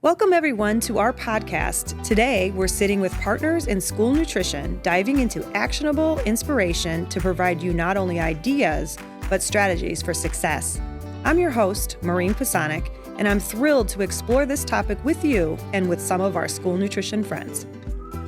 Welcome, everyone, to our podcast. Today, we're sitting with partners in school nutrition, diving into actionable inspiration to provide you not only ideas, but strategies for success. I'm your host, Maureen Pasonic, and I'm thrilled to explore this topic with you and with some of our school nutrition friends.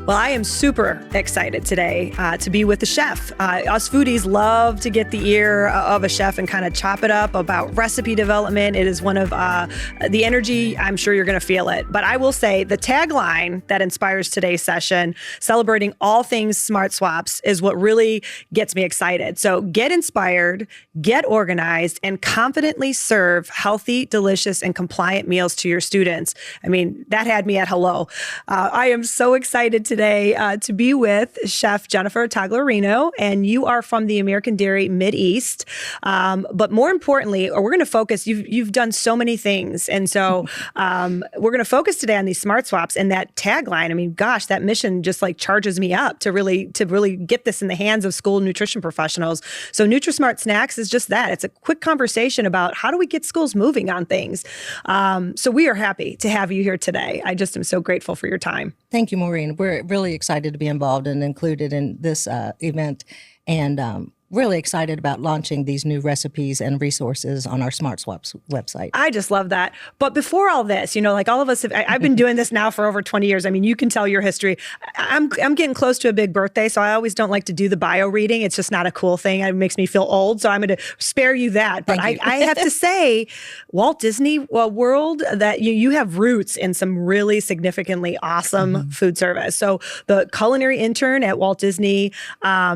Well, I am super excited today to be with the chef. Us foodies love to get the ear of a chef and kind of chop it up about recipe development. It is one of the energy. I'm sure you're going to feel it. But I will say the tagline that inspires today's session, celebrating all things Smart Swaps, is what really gets me excited. So get inspired, get organized, and confidently serve healthy, delicious, and compliant meals to your students. I mean, that had me at hello. I am so excited today to be with Chef Jennifer Tagliarino, and you are from the American Dairy Mideast. But more importantly, we're going to focus. You've done so many things, and so we're going to focus today on these Smart Swaps and that tagline. I mean, gosh, that mission just like charges me up to really get this in the hands of school nutrition professionals. So NutriSmart Snacks is just that. It's a quick conversation about how do we get schools moving on things. So we are happy to have you here today. I just am so grateful for your time. Thank you, Maureen. We're really excited to be involved and included in this event, and really excited about launching these new recipes and resources on our Smart Swaps website. I just love that. But before all this, like all of us, I've been doing this now for over 20 years. I mean, you can tell your history. I'm getting close to a big birthday, so I always don't like to do the bio reading. It's just not a cool thing. It makes me feel old, so I'm going to spare you that. But I have to say, Walt Disney World, that you have roots in some really significantly awesome food service. So the culinary intern at Walt Disney,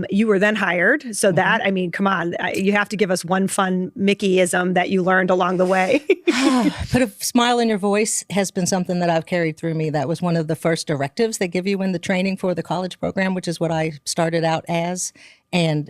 you were then hired. So that, I mean, come on, you have to give us one fun Mickeyism that you learned along the way. Put a smile in your voice has been something that I've carried through me. That was one of the first directives they give you in the training for the college program, which is what I started out as. And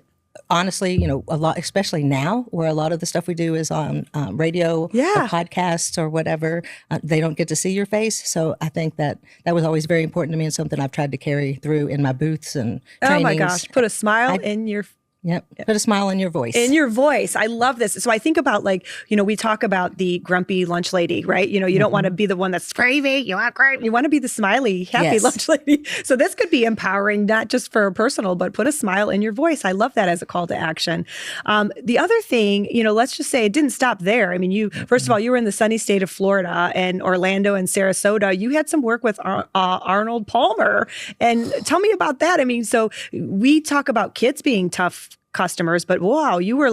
honestly, a lot, especially now where a lot of the stuff we do is on radio or podcasts or whatever, they don't get to see your face. So I think that was always very important to me and something I've tried to carry through in my booths and trainings. Oh my gosh, put a smile in your Yep. Put a smile in your voice. In your voice. I love this. So I think about we talk about the grumpy lunch lady, right? You don't want to be the one that's craving. You want to be the smiley, happy lunch lady. So this could be empowering, not just for personal, but put a smile in your voice. I love that as a call to action. The other thing, let's just say it didn't stop there. I mean, first of all, you were in the sunny state of Florida and Orlando and Sarasota. You had some work with Arnold Palmer. And tell me about that. I mean, so we talk about kids being tough customers, but wow, you were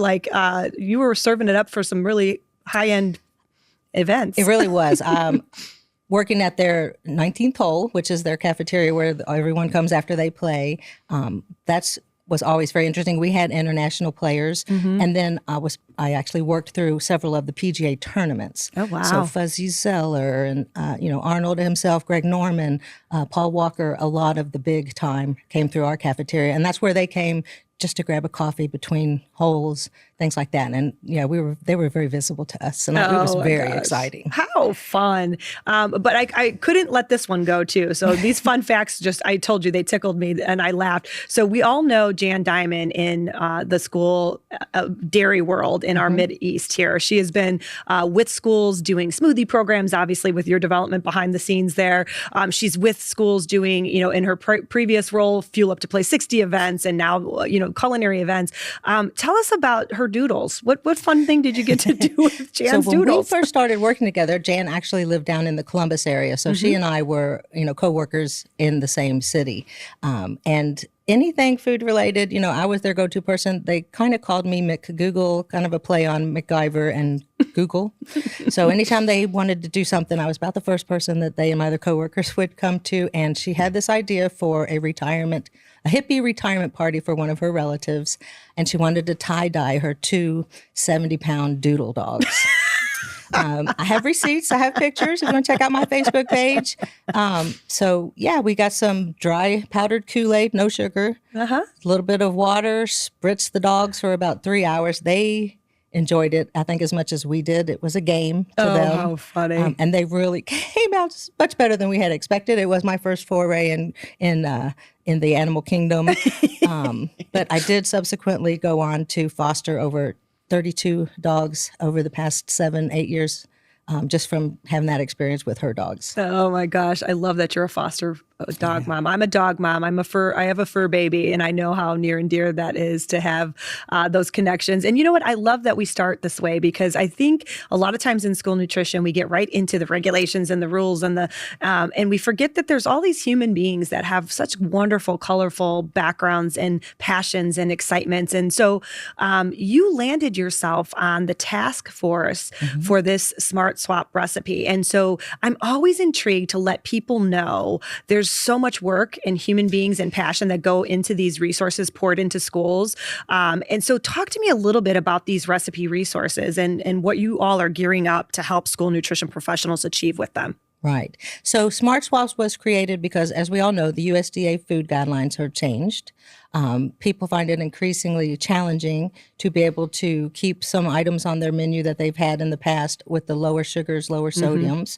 you were serving it up for some really high-end events. It really was. Working at their 19th hole, which is their cafeteria where everyone comes after they play. Was always very interesting. We had international players, and then I actually worked through several of the PGA tournaments. Oh wow! So Fuzzy Zeller and Arnold himself, Greg Norman, Paul Walker. A lot of the big time came through our cafeteria, and that's where they came just to grab a coffee between holes, things like that. And they were very visible to us, and it was very exciting. How fun. But I couldn't let this one go too. So these fun facts, I told you, they tickled me and I laughed. So we all know Jan Diamond in the school dairy world in our Mideast here. She has been with schools doing smoothie programs, obviously with your development behind the scenes there. She's with schools doing, in her previous role, Fuel Up to Play 60 events, and now, culinary events. Tell us about her doodles. What fun thing did you get to do with Jan's doodles? So when we first started working together, Jan actually lived down in the Columbus area. So she and I were, co-workers in the same city. And anything food related, I was their go-to person. They kind of called me McGoogle, kind of a play on MacGyver and Google. So anytime they wanted to do something, I was about the first person that they and my other coworkers would come to. And she had this idea for a hippie retirement party for one of her relatives. And she wanted to tie-dye her 2 70-pound doodle dogs. I have receipts. I have pictures. If you want to check out my Facebook page. We got some dry powdered Kool-Aid, no sugar, a little bit of water, spritzed the dogs for about 3 hours. They enjoyed it, I think, as much as we did. It was a game to them. Oh, how funny. And they really came out much better than we had expected. It was my first foray in the animal kingdom. But I did subsequently go on to foster over 32 dogs over the past 7-8 years just from having that experience with her dogs. Oh my gosh. I love that you're a foster dog mom. I'm a dog mom. I have a fur baby, and I know how near and dear that is to have those connections. And you know what? I love that we start this way, because I think a lot of times in school nutrition, we get right into the regulations and the rules and we forget that there's all these human beings that have such wonderful, colorful backgrounds and passions and excitements. And so you landed yourself on the task force for this Smart Swap recipe. And so I'm always intrigued to let people know there's so much work and human beings and passion that go into these resources poured into schools. And so talk to me a little bit about these recipe resources and what you all are gearing up to help school nutrition professionals achieve with them. Right. So Smart Swaps was created because, as we all know, the USDA food guidelines have changed. People find it increasingly challenging to be able to keep some items on their menu that they've had in the past with the lower sugars, lower sodiums.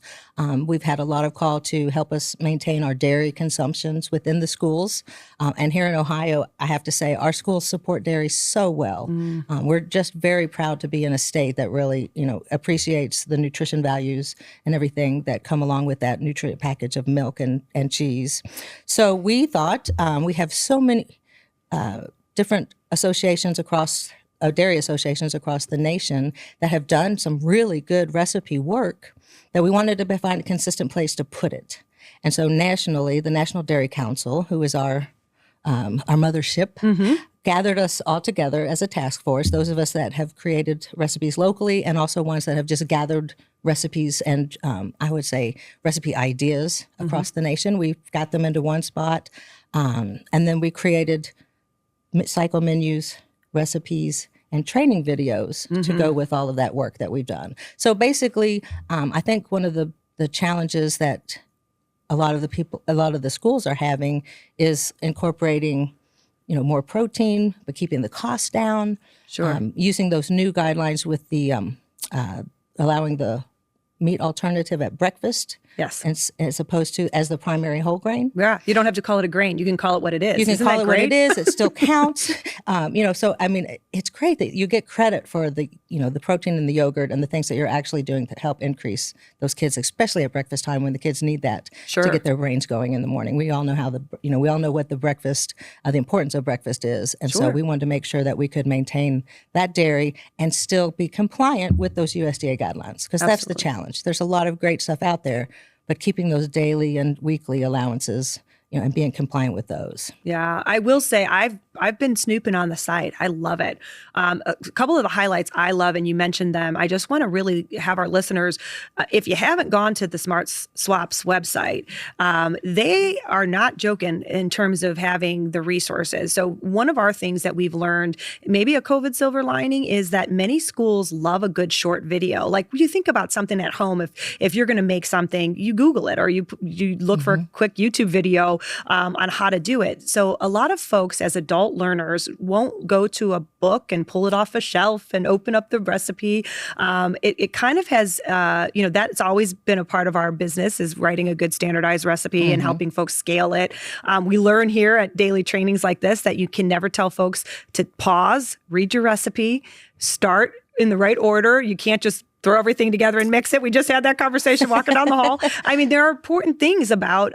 We've had a lot of call to help us maintain our dairy consumptions within the schools. And here in Ohio, I have to say, our schools support dairy so well. We're just very proud to be in a state that really, appreciates the nutrition values and everything that come along with that nutrient package of milk and cheese. So we thought we have so many different associations across dairy associations across the nation that have done some really good recipe work that we wanted to find a consistent place to put it. And so nationally, the National Dairy Council, who is our mothership, gathered us all together as a task force, those of us that have created recipes locally and also ones that have just gathered recipes and I would say recipe ideas across the nation. We've got them into one spot. And then we created cycle menus, recipes, and training videos to go with all of that work that we've done. So basically, I think one of the challenges that a lot of the schools are having is incorporating, more protein, but keeping the costs down. Sure. Using those new guidelines with the allowing the meat alternative at breakfast. Yes. As opposed to as the primary whole grain. Yeah. You don't have to call it a grain. You can call it what it is. You can Isn't call that it great? what it is. It still counts. So, I mean, it's great that you get credit for the protein in the yogurt and the things that you're actually doing to help increase those kids, especially at breakfast time when the kids need that to get their brains going in the morning. We all know we all know what the breakfast, the importance of breakfast is. And so we wanted to make sure that we could maintain that dairy and still be compliant with those USDA guidelines, because that's the challenge. There's a lot of great stuff out there, but keeping those daily and weekly allowances, and being compliant with those. Yeah, I will say I've been snooping on the site. I love it. A couple of the highlights I love, and you mentioned them. I just want to really have our listeners, if you haven't gone to the Smart Swaps website, they are not joking in terms of having the resources. So one of our things that we've learned, maybe a COVID silver lining, is that many schools love a good short video. Like you think about something at home, if you're going to make something, you Google it or you look for a quick YouTube video on how to do it. So a lot of folks as adult learners won't go to a book and pull it off a shelf and open up the recipe. It kind of has, that's always been a part of our business, is writing a good standardized recipe and helping folks scale it. We learn here at daily trainings like this that you can never tell folks to pause, read your recipe, start in the right order. You can't just throw everything together and mix it. We just had that conversation walking down the hall. I mean, there are important things about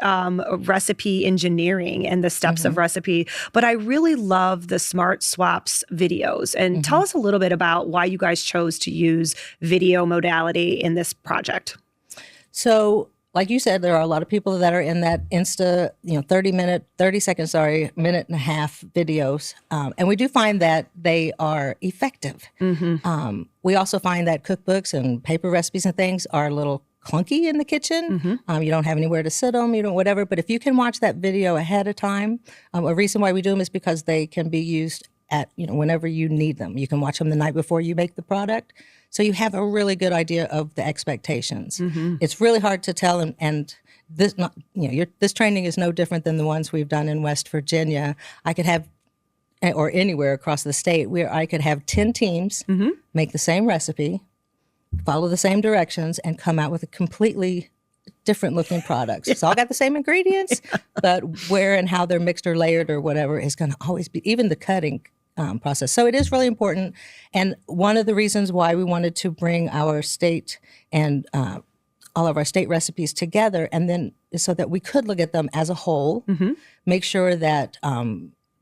recipe engineering and the steps of recipe, but I really love the Smart Swaps videos. And tell us a little bit about why you guys chose to use video modality in this project. So, like you said, there are a lot of people that are in that minute and a half videos. And we do find that they are effective. We also find that cookbooks and paper recipes and things are a little clunky in the kitchen. You don't have anywhere to sit them, whatever. But if you can watch that video ahead of time, a reason why we do them is because they can be used at, whenever you need them. You can watch them the night before you make the product. So you have a really good idea of the expectations. It's really hard to tell, and this, this training is no different than the ones we've done in West Virginia. I could have, or anywhere across the state, where I could have 10 teams make the same recipe, follow the same directions, and come out with a completely different looking products. It's all got the same ingredients, but where and how they're mixed or layered or whatever is going to always be, even the cutting process. So it is really important. And one of the reasons why we wanted to bring our state and all of our state recipes together, and then so that we could look at them as a whole, make sure that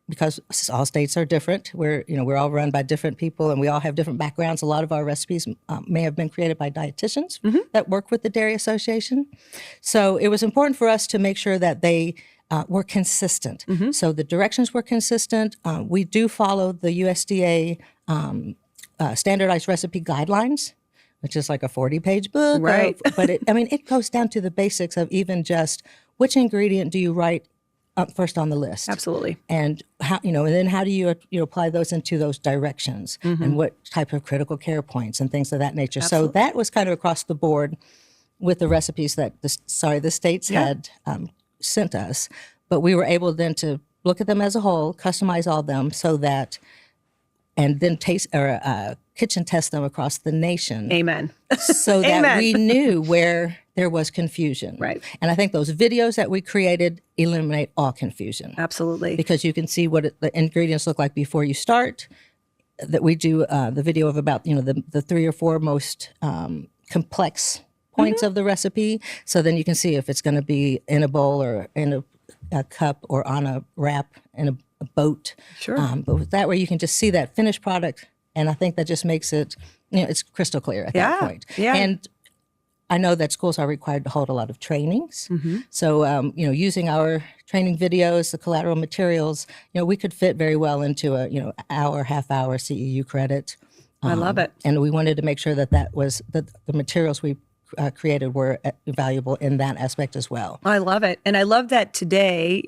because all states are different, we're all run by different people, and we all have different backgrounds. A lot of our recipes may have been created by dietitians that work with the Dairy Association. So it was important for us to make sure that they were consistent. So the directions were consistent. We do follow the USDA standardized recipe guidelines, which is like a 40-page book. Right. But it goes down to the basics of even just which ingredient do you write up first on the list. Absolutely. And how, and then how do you apply those into those directions and what type of critical care points and things of that nature. Absolutely. So that was kind of across the board with the recipes that the states had sent us. But we were able then to look at them as a whole, customize all of them so that, and then kitchen test them across the nation. Amen. So that we knew where there was confusion. Right. And I think those videos that we created eliminate all confusion. Absolutely. Because you can see what the ingredients look like before you start. That we do the video of about, the 3 or 4 most complex points of the recipe. So then you can see if it's going to be in a bowl or in a cup or on a wrap in a boat. Sure. But with that way you can just see that finished product. And I think that just makes it, it's crystal clear at that point. Yeah. And I know that schools are required to hold a lot of trainings. So, using our training videos, the collateral materials, we could fit very well into a, hour, half-hour CEU credit. I love it. And we wanted to make sure that the materials we created were valuable in that aspect as well. I love it. And I love that today,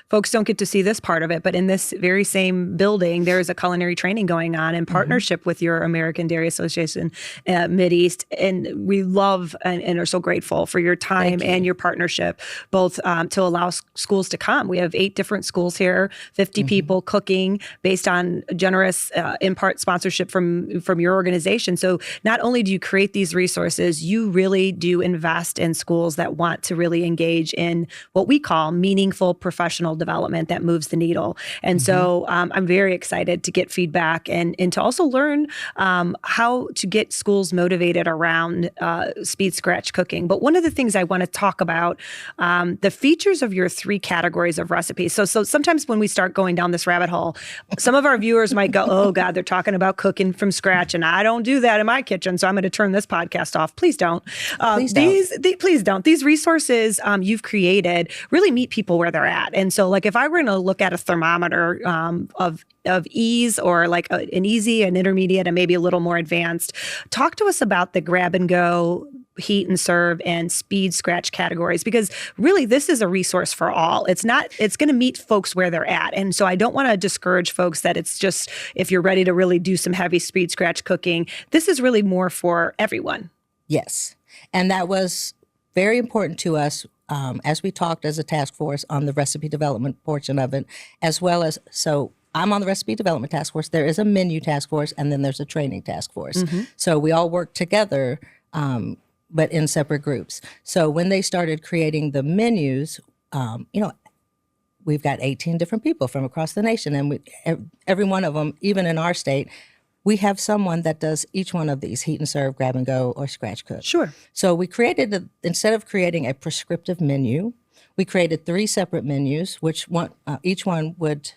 folks don't get to see this part of it, but in this very same building, there is a culinary training going on in partnership with your American Dairy Association, Mideast. And we love and are so grateful for your time and your partnership, both to allow schools to come. We have 8 different schools here, 50 people cooking based on generous in-part sponsorship from your organization. So not only do you create these resources, you really do invest in schools that want to really engage in what we call meaningful professional development that moves the needle. And so I'm very excited to get feedback and to also learn how to get schools motivated around speed scratch cooking. But one of the things I want to talk about, the features of your 3 categories of recipes. So sometimes when we start going down this rabbit hole, some of our viewers might go, oh God, they're talking about cooking from scratch and I don't do that in my kitchen. So I'm going to turn this podcast off. Please don't. Please don't. These resources you've created really meet people where they're at. And so like if I were going to look at a thermometer of ease or like an easy, an intermediate, and maybe a little more advanced, talk to us about the grab and go, heat and serve, and speed scratch categories, because really this is a resource for all. It's going to meet folks where they're at. And so I don't want to discourage folks that it's just, if you're ready to really do some heavy speed scratch cooking, this is really more for everyone. Yes. And that was very important to us as we talked as a task force on the recipe development portion of it, as well as, so I'm on the recipe development task force. There is a menu task force, and then there's a training task force. So we all work together, but in separate groups. So when they started creating the menus, we've got 18 different people from across the nation, and every one of them, even in our state, we have someone that does each one of these, heat and serve, grab and go, or scratch cook. Sure. So we created, instead of creating a prescriptive menu, we created 3 separate menus, which each one would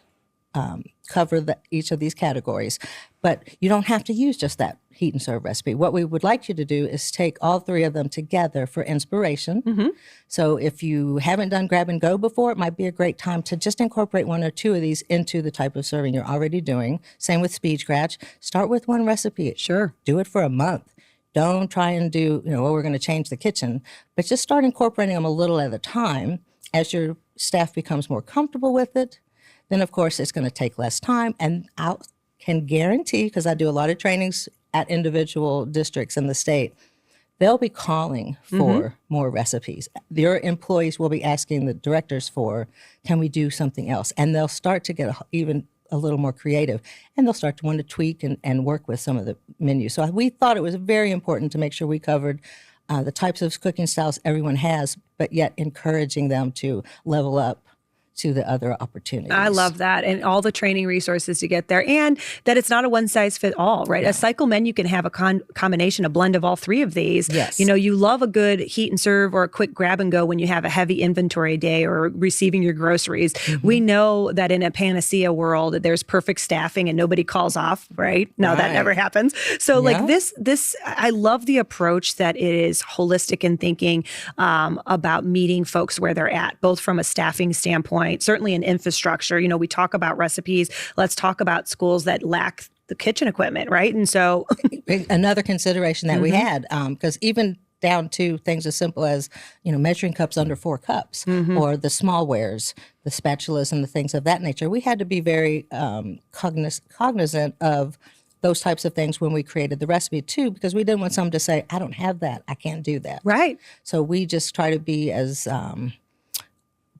cover each of these categories. But you don't have to use just that heat and serve recipe. What we would like you to do is take all 3 of them together for inspiration. So if you haven't done grab and go before, it might be a great time to just incorporate 1 or 2 of these into the type of serving you're already doing. Same with speed scratch. Start with 1 recipe. Sure. Do it for a month. Don't try and do, we're going to change the kitchen, but just start incorporating them a little at a time. As your staff becomes more comfortable with it, then of course it's going to take less time. And I can guarantee, because I do a lot of trainings at individual districts in the state, they'll be calling for more recipes. Your employees will be asking the directors for, can we do something else? And they'll start to get even a little more creative, and they'll start to want to tweak and work with some of the menus. So we thought it was very important to make sure we covered the types of cooking styles everyone has, but yet encouraging them to level up to the other opportunities. I love that. And all the training resources to get there, and that it's not a one size fit all, right? A cycle menu can have a combination, a blend of all three of these. Yes. You know, you love a good heat and serve or a quick grab and go when you have a heavy inventory day or receiving your groceries. We know that in a panacea world, there's perfect staffing and nobody calls off, right? No, that never happens. So like this, I love the approach that it is holistic in thinking about meeting folks where they're at, both from a staffing standpoint, certainly in infrastructure. You know, we talk about recipes. Let's talk about schools that lack the kitchen equipment, right? And so another consideration that we had, because even down to things as simple as, you know, measuring cups under 4 cups or the small wares, the spatulas and the things of that nature, we had to be very cognizant of those types of things when we created the recipe too, because we didn't want someone to say, I don't have that, I can't do that. Right. So we just try to be as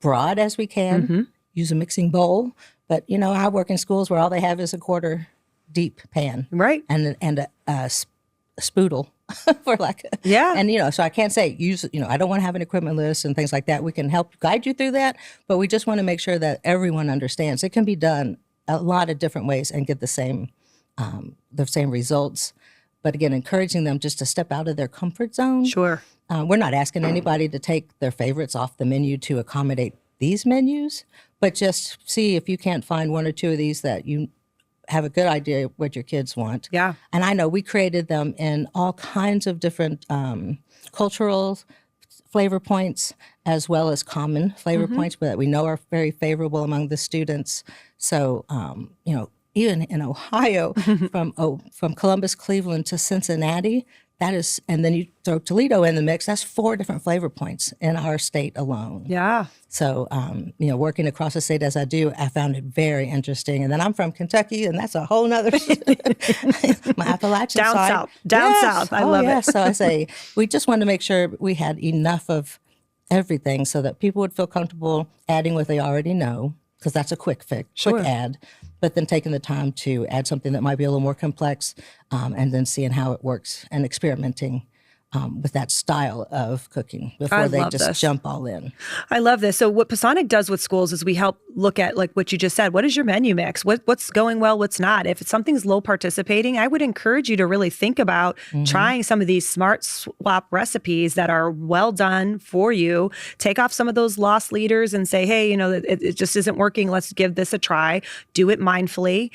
broad as we can, use a mixing bowl. But, you know, I work in schools where all they have is a quarter deep pan. Right. And a spoodle for like, and, you know, so I can't say use, you know, I don't want to have an equipment list and things like that. We can help guide you through that, but we just want to make sure that everyone understands it can be done a lot of different ways and get the same results. But again, encouraging them just to step out of their comfort zone. Sure. We're not asking anybody to take their favorites off the menu to accommodate these menus, but just see if you can't find one or two of these that you have a good idea what your kids want. Yeah. And I know we created them in all kinds of different cultural flavor points as well as common flavor points that we know are very favorable among the students. So, you know, even in Ohio, from Columbus, Cleveland to Cincinnati, that is, and then you throw Toledo in the mix, that's 4 different flavor points in our state alone. Yeah. So, you know, working across the state as I do, I found it very interesting. And then I'm from Kentucky, and that's a whole nother, my Appalachian side. Down south. I love it. So I say, we just wanted to make sure we had enough of everything so that people would feel comfortable adding what they already know, because that's a quick fix, quick add, but then taking the time to add something that might be a little more complex, and then seeing how it works and experimenting with that style of cooking before they just jump all in. I love this. So what Pasonic does with schools is we help look at, like what you just said, what is your menu mix? What's going well, what's not? If something's low participating, I would encourage you to really think about trying some of these smart swap recipes that are well done for you. Take off some of those loss leaders and say, hey, you know, it just isn't working. Let's give this a try. Do it mindfully.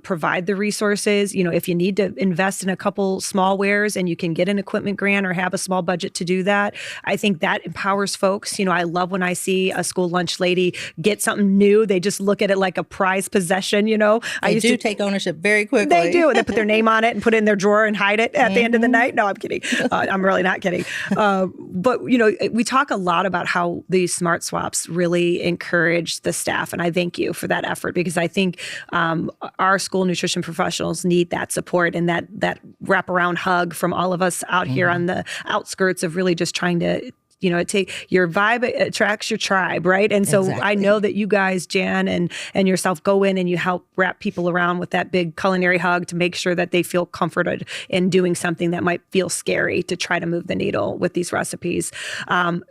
Provide the resources. You know, if you need to invest in a couple small wares and you can get an equipment grant or have a small budget to do that, I think that empowers folks. You know, I love when I see a school lunch lady get something new. They just look at it like a prized possession, you know. I used to take ownership very quickly. They do. They put their name on it and put it in their drawer and hide it at the end of the night. No, I'm kidding. I'm really not kidding. But, you know, we talk a lot about how these smart swaps really encourage the staff. And I thank you for that effort, because I think our school nutrition professionals need that support and that wraparound hug from all of us out here on the outskirts of really just trying to, you know, your vibe attracts your tribe, right? And so I know that you guys, Jan and yourself, go in and you help wrap people around with that big culinary hug to make sure that they feel comforted in doing something that might feel scary to try to move the needle with these recipes.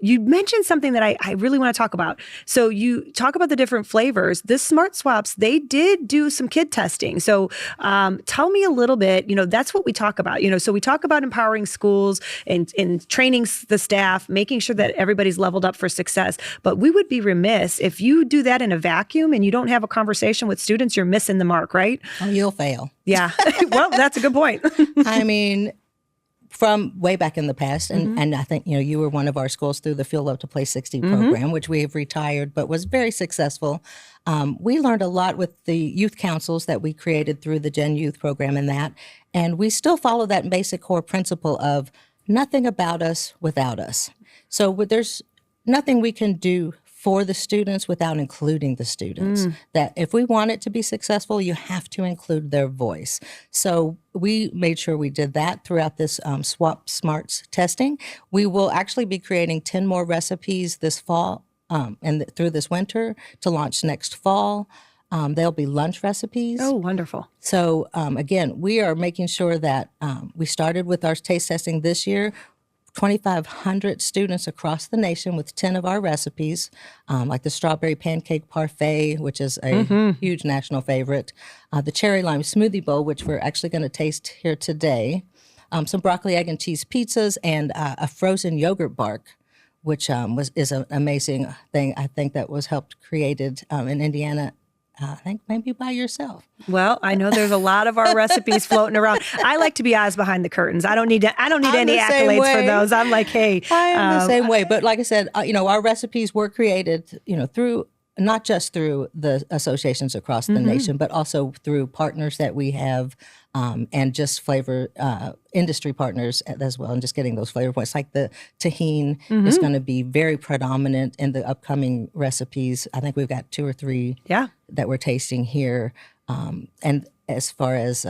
You mentioned something that I really want to talk about. So you talk about the different flavors. This Smart Swaps, they did do some kid testing. So tell me a little bit, you know, that's what we talk about. You know, so we talk about empowering schools and training the staff, making sure that everybody's leveled up for success. But we would be remiss if you do that in a vacuum and you don't have a conversation with students, you're missing the mark, right? Oh, you'll fail. Yeah. Well, that's a good point. I mean, from way back in the past, and I think, you know, you were one of our schools through the Field Up to Play 60 program, which we have retired, but was very successful. We learned a lot with the youth councils that we created through the Gen Youth program and we still follow that basic core principle of nothing about us without us. So there's nothing we can do for the students without including the students. That if we want it to be successful, you have to include their voice. So we made sure we did that throughout this Swap Smarts testing. We will actually be creating 10 more recipes this fall and through this winter to launch next fall. There'll be lunch recipes. Oh, wonderful. So again, we are making sure that we started with our taste testing this year, 2,500 students across the nation with 10 of our recipes, like the strawberry pancake parfait, which is a huge national favorite, the cherry lime smoothie bowl, which we're actually going to taste here today, some broccoli, egg, and cheese pizzas, and a frozen yogurt bark, which is an amazing thing. I think that was created in Indiana. I think maybe by yourself. Well, I know there's a lot of our recipes floating around. I like to be eyes behind the curtains. I don't need any accolades for those. I'm like, hey, I am the same way. But like I said, our recipes were created, through not just through the associations across the nation, but also through partners that we have, and just flavor industry partners as well, and just getting those flavor points. Like the tahini is going to be very predominant in the upcoming recipes. I think we've got 2 or 3 that we're tasting here. And as far as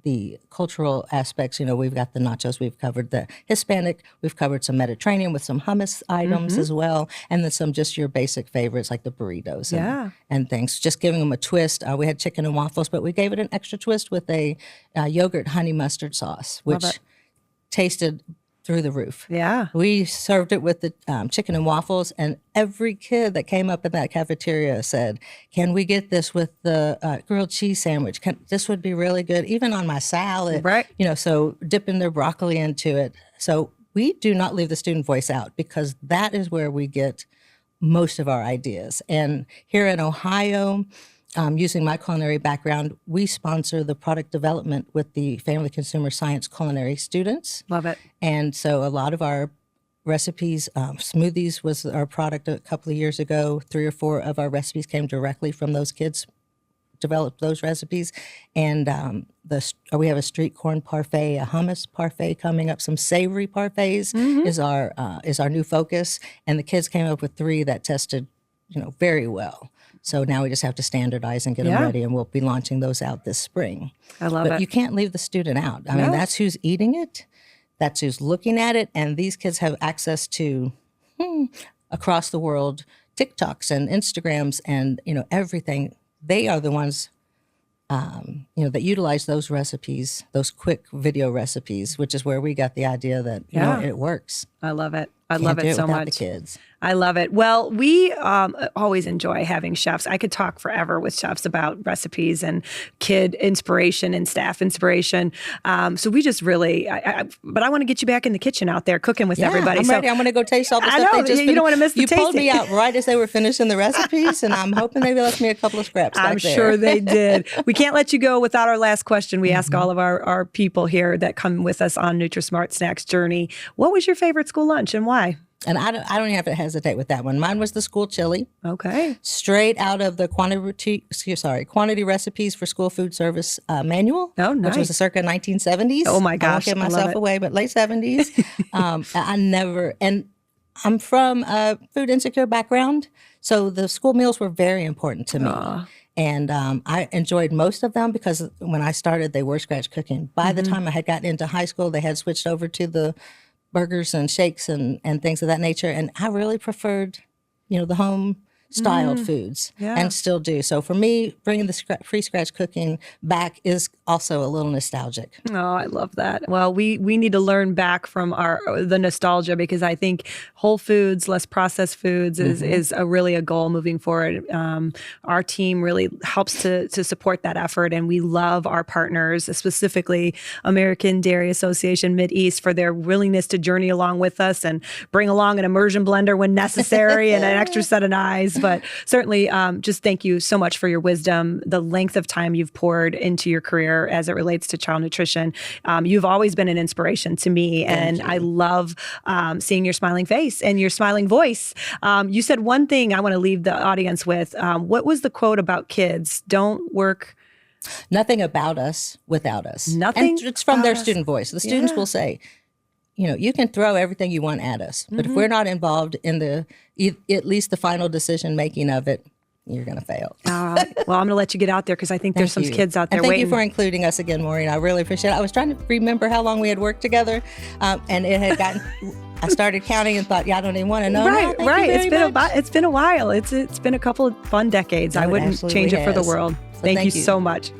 the cultural aspects, we've got the nachos, we've covered the Hispanic, we've covered some Mediterranean with some hummus items as well, and then some just your basic favorites like the burritos and things. Just giving them a twist. We had chicken and waffles, but we gave it an extra twist with a yogurt honey mustard sauce, which tasted through the roof. Yeah. We served it with the chicken and waffles, and every kid that came up in that cafeteria said, can we get this with the grilled cheese sandwich? This would be really good, even on my salad. Right. So dipping their broccoli into it. So we do not leave the student voice out, because that is where we get most of our ideas. And here in Ohio, using my culinary background, we sponsor the product development with the Family Consumer Science culinary students. Love it. And so a lot of our recipes, smoothies was our product a couple of years ago. 3 or 4 of our recipes came directly from those kids, developed those recipes. And we have a street corn parfait, a hummus parfait coming up. Some savory parfaits is our new focus. And the kids came up with 3 that tested, very well. So now we just have to standardize and get them ready, and we'll be launching those out this spring. I love it. But you can't leave the student out. I mean, that's who's eating it. That's who's looking at it. And these kids have access to, across the world, TikToks and Instagrams and, everything. They are the ones, that utilize those recipes, those quick video recipes, which is where we got the idea that, it works. I love it. I love it so much. The kids. I love it. Well, we always enjoy having chefs. I could talk forever with chefs about recipes and kid inspiration and staff inspiration. So we just really, but I want to get you back in the kitchen out there cooking with everybody. I'm ready. I'm going to go taste all the stuff. I know, you don't want to miss the tasting. You pulled me out right as they were finishing the recipes, and I'm hoping they left me a couple of scraps back there. I'm sure they did. We can't let you go without our last question. We ask all of our people here that come with us on NutriSmart Snacks journey. What was your favorite school lunch and why? And I don't even have to hesitate with that one. Mine was the school chili. Okay. Straight out of the quantity recipes for school food service manual. Oh, nice. Which was circa 1970s. Oh my gosh. I won't give myself away, but late 70s. And I'm from a food insecure background, so the school meals were very important to me. And I enjoyed most of them because when I started, they were scratch cooking. By the time I had gotten into high school, they had switched over to the burgers and shakes and things of that nature. And I really preferred, the home styled foods and still do. So for me, bringing the free scratch cooking back is also a little nostalgic. Oh, I love that. Well, we need to learn back from the nostalgia, because I think whole foods, less processed foods is really a goal moving forward. Our team really helps to support that effort, and we love our partners, specifically American Dairy Association Mideast, for their willingness to journey along with us and bring along an immersion blender when necessary and an extra set of knives. But certainly, just thank you so much for your wisdom, the length of time you've poured into your career as it relates to child nutrition. You've always been an inspiration to me, and I love seeing your smiling face and your smiling voice. You said one thing I want to leave the audience with. What was the quote about kids? Don't work... Nothing about us without us. Nothing. And it's from their student voice. The students will say, you can throw everything you want at us, but if we're not involved in at least the final decision making of it, you're going to fail. All right. Well, I'm going to let you get out there, because I think there's some kids out there and thank waiting. you for including us again, Maureen. I really appreciate it. I was trying to remember how long we had worked together, and it had gotten... I started counting and thought, I don't even want to know. Right. It's been a while. It's been a couple of fun decades. I wouldn't change it for the world. So thank you so much.